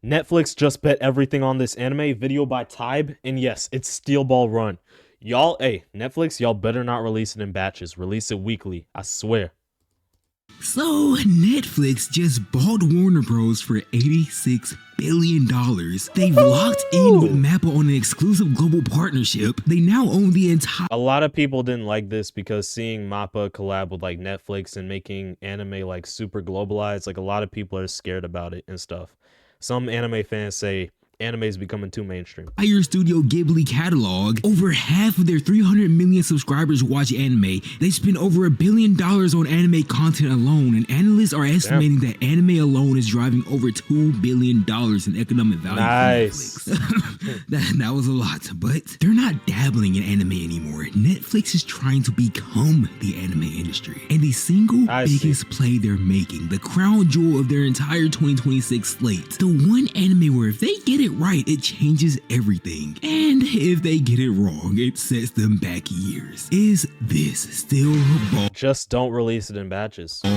Netflix just bet everything on this anime video by Tybe, and yes, it's Steel Ball Run. Y'all, hey, Netflix, y'all better not release it in batches. Release it weekly, I swear. So, Netflix just bought Warner Bros. For $86 billion. They've locked in with Mappa on an exclusive global partnership. They now own the entire... A lot of people didn't like this because seeing Mappa collab with like Netflix and making anime like super globalized, like a lot of people are scared about it and stuff. Some anime fans say anime is becoming too mainstream. Entire Studio Ghibli catalog. Over half of their 300 million subscribers watch anime. They spend over $1 billion on anime content alone, and analysts are estimating that anime alone is driving over $2 billion in economic value. Nice. For Netflix. that was a lot, but they're not dabbling in anime anymore. Netflix is trying to become the anime industry, and the single biggest play they're making, the crown jewel of their entire 2026 slate, the one anime where if they get it right, it changes everything, and if they get it wrong, it sets them back years. Is this Steel Ball? Just don't release it in batches. Run.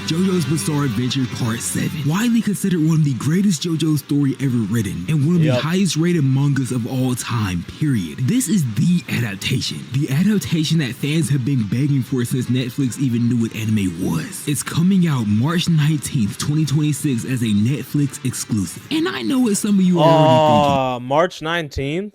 JoJo's Bizarre Adventure Part 7. Widely considered one of the greatest JoJo story ever written, and one of the highest rated mangas of all time, period. This is the adaptation. The adaptation that fans have been begging for since Netflix even knew what anime was. It's coming out March 19th, 2026 as a Netflix exclusive. And I know what some of you are already thinking. March 19th?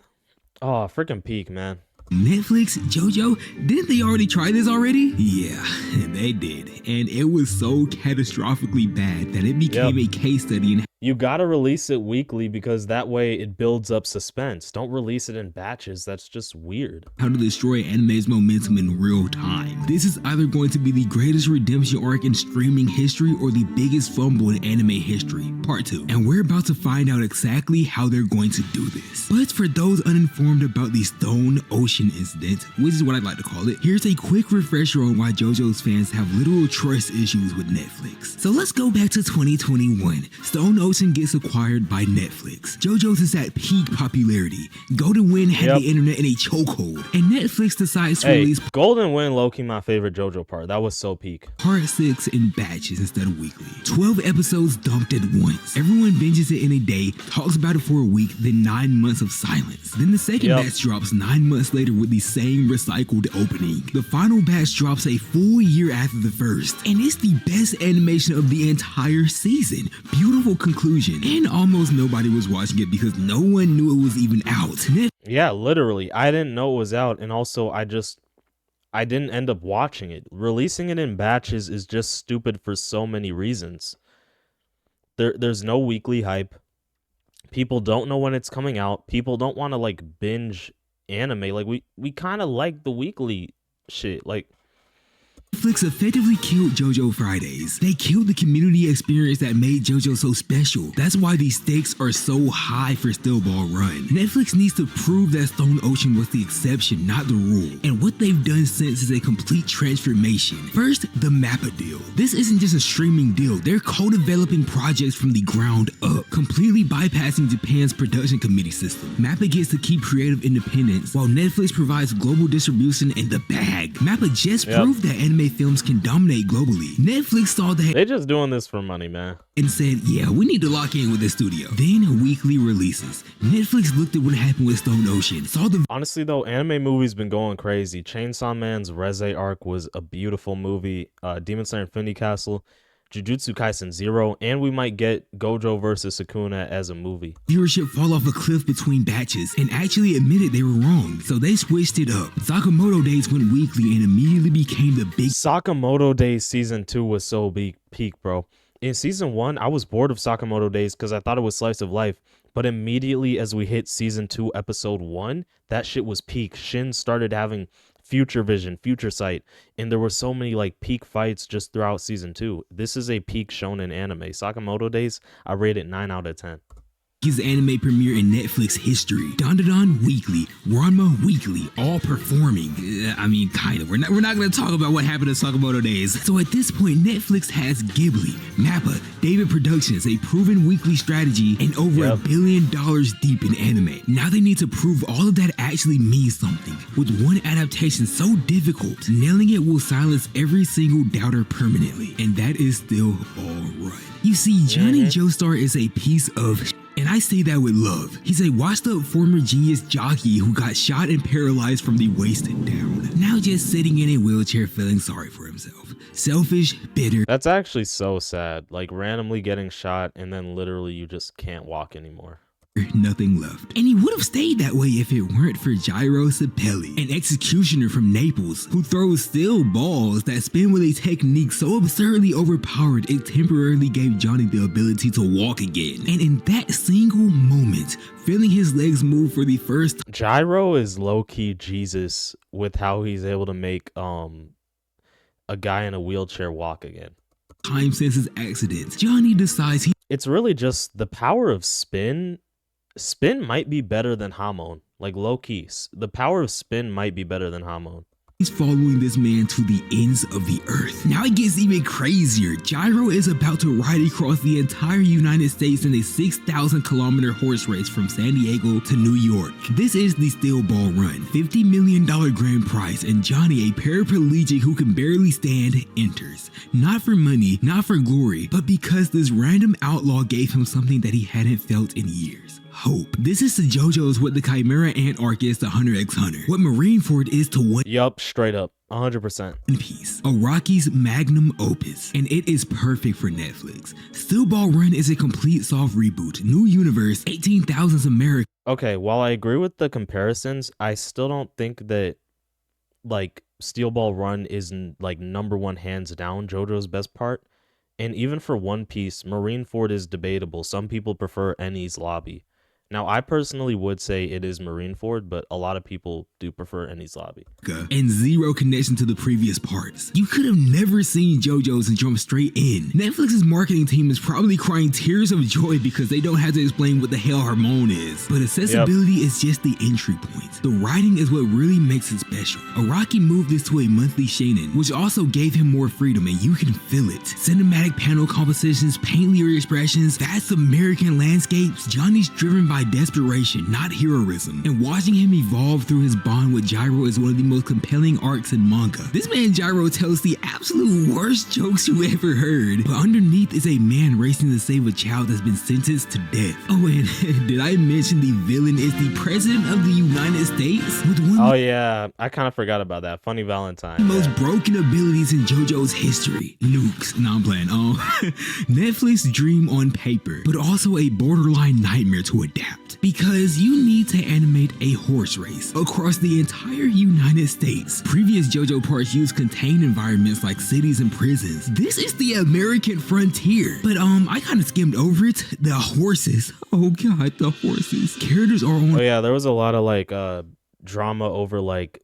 Oh, freaking peak, man. Netflix, JoJo, didn't they already try this already? Yeah, they did. And it was so catastrophically bad that it became a case study in... You gotta release it weekly because that way it builds up suspense. Don't release it in batches. That's just weird. How to destroy anime's momentum in real time. This is either going to be the greatest redemption arc in streaming history or the biggest fumble in anime history. Part 2. And we're about to find out exactly how they're going to do this. But for those uninformed about the Stone Ocean incident, which is what I'd like to call it, here's a quick refresher on why JoJo's fans have literal trust issues with Netflix. So let's go back to 2021. Stone Ocean gets acquired by Netflix. JoJo's is at peak popularity. Golden Wind had the internet in a chokehold, and Netflix decides to release Golden Wind, low-key my favorite JoJo part. That was so peak. Part 6 in batches instead of weekly. 12 episodes dumped at once. Everyone binges it in a day, talks about it for a week, then 9 months of silence. Then the second batch drops 9 months later with the same recycled opening. The final batch drops a full year after the first, and it's the best animation of the entire season. Beautiful conclusion, and almost nobody was watching it because no one knew it was even out. Yeah, literally. I didn't know it was out, and also I didn't end up watching it. Releasing it in batches is just stupid for so many reasons. There's no weekly hype. People don't know when it's coming out. People don't want to like binge anime. Like we kind of like the weekly shit. Like Netflix effectively killed JoJo Fridays. They killed the community experience that made JoJo so special. That's why the stakes are so high for Steel Ball Run. Netflix needs to prove that Stone Ocean was the exception, not the rule. And what they've done since is a complete transformation. First, the Mappa deal. This isn't just a streaming deal. They're co-developing projects from the ground up, completely bypassing Japan's production committee system. Mappa gets to keep creative independence, while Netflix provides global distribution and the bag. Mappa just proved that anime films can dominate globally. Netflix saw that they're just doing this for money, man, and said, yeah, we need to lock in with this studio. Then weekly releases. Netflix looked at what happened with Stone Ocean, saw the... Honestly though, anime movies been going crazy. Chainsaw Man's Reze arc was a beautiful movie. Demon Slayer Infinity Castle, Jujutsu Kaisen 0, and we might get Gojo versus Sukuna as a movie. Viewership fall off a cliff between batches and actually admitted they were wrong, so they switched it up. Sakamoto Days went weekly and immediately became the big... Sakamoto Days Season 2 was so peak, bro. In Season 1, I was bored of Sakamoto Days because I thought it was slice of life, but immediately as we hit Season 2, Episode 1, that shit was peak. Shin started having future vision, future sight, and there were so many like peak fights just throughout Season 2. This is a peak shonen anime. Sakamoto Days, I rate it 9 out of 10. His anime premiere in Netflix history. Dandadan weekly, Ranma weekly, all performing. I mean, kind of. We're not going to talk about what happened to Sakamoto Days. So at this point, Netflix has Ghibli, Mappa, David Productions, a proven weekly strategy, and over $1 billion deep in anime. Now they need to prove all of that actually means something. With one adaptation so difficult, nailing it will silence every single doubter permanently, and that is still all right. You see, Johnny Joestar is a piece of and I say that with love. He's a washed up former genius jockey who got shot and paralyzed from the waist down. Now just sitting in a wheelchair feeling sorry for himself. Selfish, bitter. That's actually so sad. Like randomly getting shot and then literally you just can't walk anymore. Nothing left. And he would have stayed that way if it weren't for Gyro Sapelli, an executioner from Naples who throws steel balls that spin with a technique so absurdly overpowered it temporarily gave Johnny the ability to walk again. And in that single moment, feeling his legs move for the first time. Gyro is low-key Jesus with how he's able to make a guy in a wheelchair walk again. Time since his accident, Johnny decides it's really just the power of spin. Spin might be better than Hamon. Like low-key, the power of spin might be better than Hamon. He's following this man to the ends of the earth. Now it gets even crazier. Gyro is about to ride across the entire United States in a 6,000-kilometer horse race from San Diego to New York. This is the Steel Ball Run, $50 million grand prize, and Johnny, a paraplegic who can barely stand, enters. Not for money, not for glory, but because this random outlaw gave him something that he hadn't felt in years. Hope. This is to JoJo's what the Chimera Ant arc is to Hunter x Hunter. What Marineford is to One Yup, straight up. 100%. Piece. Araki's magnum opus. And it is perfect for Netflix. Steel Ball Run is a complete soft reboot. New universe, 18,000s America. Okay, while I agree with the comparisons, I still don't think that like Steel Ball Run is like #1 hands down JoJo's best part. And even for One Piece, Marineford is debatable. Some people prefer Enies Lobby. Now, I personally would say it is Marineford, but a lot of people do prefer Enies Lobby. And zero connection to the previous parts. You could have never seen JoJo's and jumped straight in. Netflix's marketing team is probably crying tears of joy because they don't have to explain what the hell Harmon is. But accessibility is just the entry point. The writing is what really makes it special. Araki moved this to a monthly shonen, which also gave him more freedom, and you can feel it. Cinematic panel compositions, paintlier expressions, vast American landscapes. Johnny's driven by desperation, not heroism, and watching him evolve through his bond with Gyro is one of the most compelling arcs in manga. This man Gyro tells the absolute worst jokes you ever heard, but underneath is a man racing to save a child that's been sentenced to death. Oh, and did I mention the villain is the president of the United States? With one oh yeah, I kind of forgot about that. Funny Valentine. The most broken abilities in JoJo's history. Nukes. No, I'm playing. Netflix dream on paper, but also a borderline nightmare to adapt. Because you need to animate a horse race across the entire United States. Previous JoJo parts used contained environments like cities and prisons. This is the American frontier. But I kind of skimmed over it. The horses. Oh god, the horses. Characters are on. Oh yeah, there was a lot of like drama over like,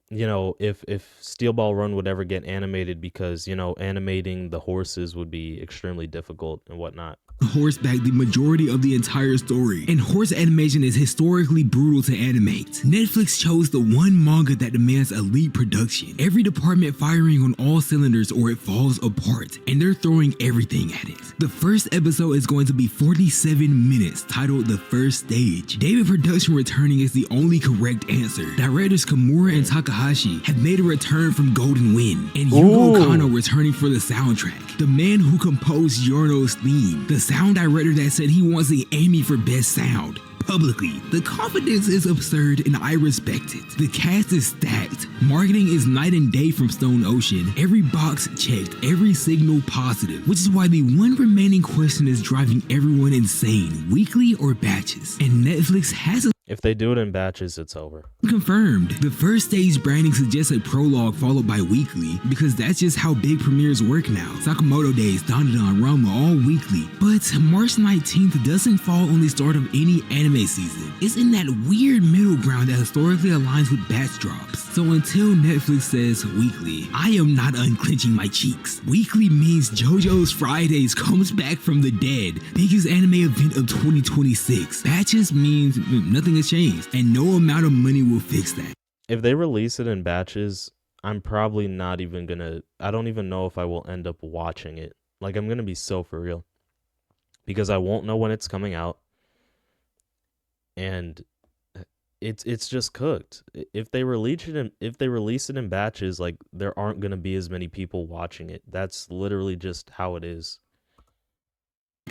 you know, if Steel Ball Run would ever get animated because, you know, animating the horses would be extremely difficult and whatnot. Horseback the majority of the entire story, and horse animation is historically brutal to animate. Netflix chose the one manga that demands elite production, every department firing on all cylinders or it falls apart, and they're throwing everything at it. The first episode is going to be 47 minutes, titled The First Stage. David Production returning is the only correct answer. Directors Kimura and Takahashi have made a return from Golden Wind, and Yugo Kano returning for the soundtrack. The man who composed Yorno's theme, the sound director that said he wants the Emmy for Best Sound. Publicly. The confidence is absurd and I respect it. The cast is stacked. Marketing is night and day from Stone Ocean. Every box checked, every signal positive, which is why the one remaining question is driving everyone insane. Weekly or batches? And Netflix has a If they do it in batches, it's over. confirmed. The first stage branding suggests a prologue followed by weekly, because that's just how big premieres work now. Sakamoto Days, Dandadan, Ranma, all weekly. But March 19th doesn't fall on the start of any anime season. It's in that weird middle ground that historically aligns with batch drops. So until Netflix says weekly, I am not unclenching my cheeks. Weekly means JoJo's Fridays comes back from the dead. Biggest anime event of 2026. Batches means nothing has changed, and no amount of money will fix that. If they release it in batches, I'm probably not even gonna. I don't even know if I will end up watching it. Like, I'm gonna be so for real, because I won't know when it's coming out, and it's just cooked. If they release it in batches, like, there aren't gonna be as many people watching it. That's literally just how it is.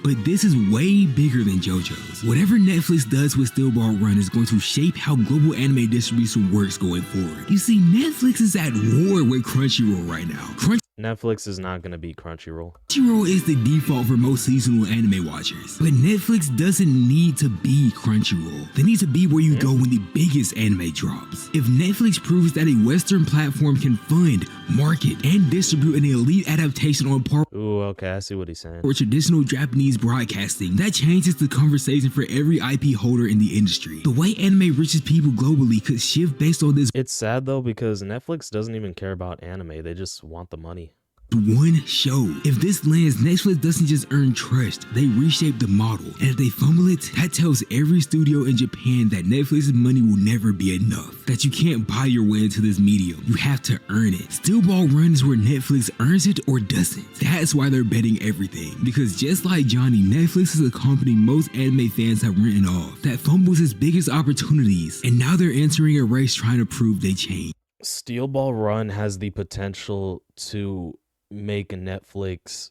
But this is way bigger than JoJo's. Whatever Netflix does with Steel Ball Run is going to shape how global anime distribution works going forward. You see, Netflix is at war with Crunchyroll right now. Netflix is not gonna beat Crunchyroll. Crunchyroll is the default for most seasonal anime watchers. But Netflix doesn't need to be Crunchyroll. They need to be where you go when the biggest anime drops. If Netflix proves that a Western platform can fund, market, and distribute an elite adaptation on par Ooh, okay, I see what he's saying. with traditional Japanese broadcasting, that changes the conversation for every IP holder in the industry. The way anime reaches people globally could shift based on this It's sad though, because Netflix doesn't even care about anime. They just want the money. one show. If this lands, Netflix doesn't just earn trust, they reshape the model. And if they fumble it, that tells every studio in Japan that Netflix's money will never be enough. That you can't buy your way into this medium. You have to earn it. Steel Ball Run is where Netflix earns it or doesn't. That's why they're betting everything. Because just like Johnny, Netflix is a company most anime fans have written off. That fumbles its biggest opportunities. And now they're entering a race trying to prove they change. Steel Ball Run has the potential to make Netflix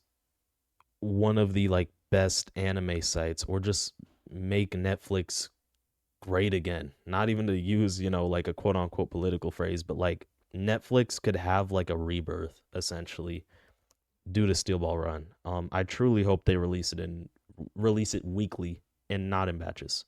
one of the like best anime sites, or just make Netflix great again. Not even to use, like a quote unquote political phrase, but like Netflix could have like a rebirth essentially due to Steel Ball Run. I truly hope they release it weekly and not in batches.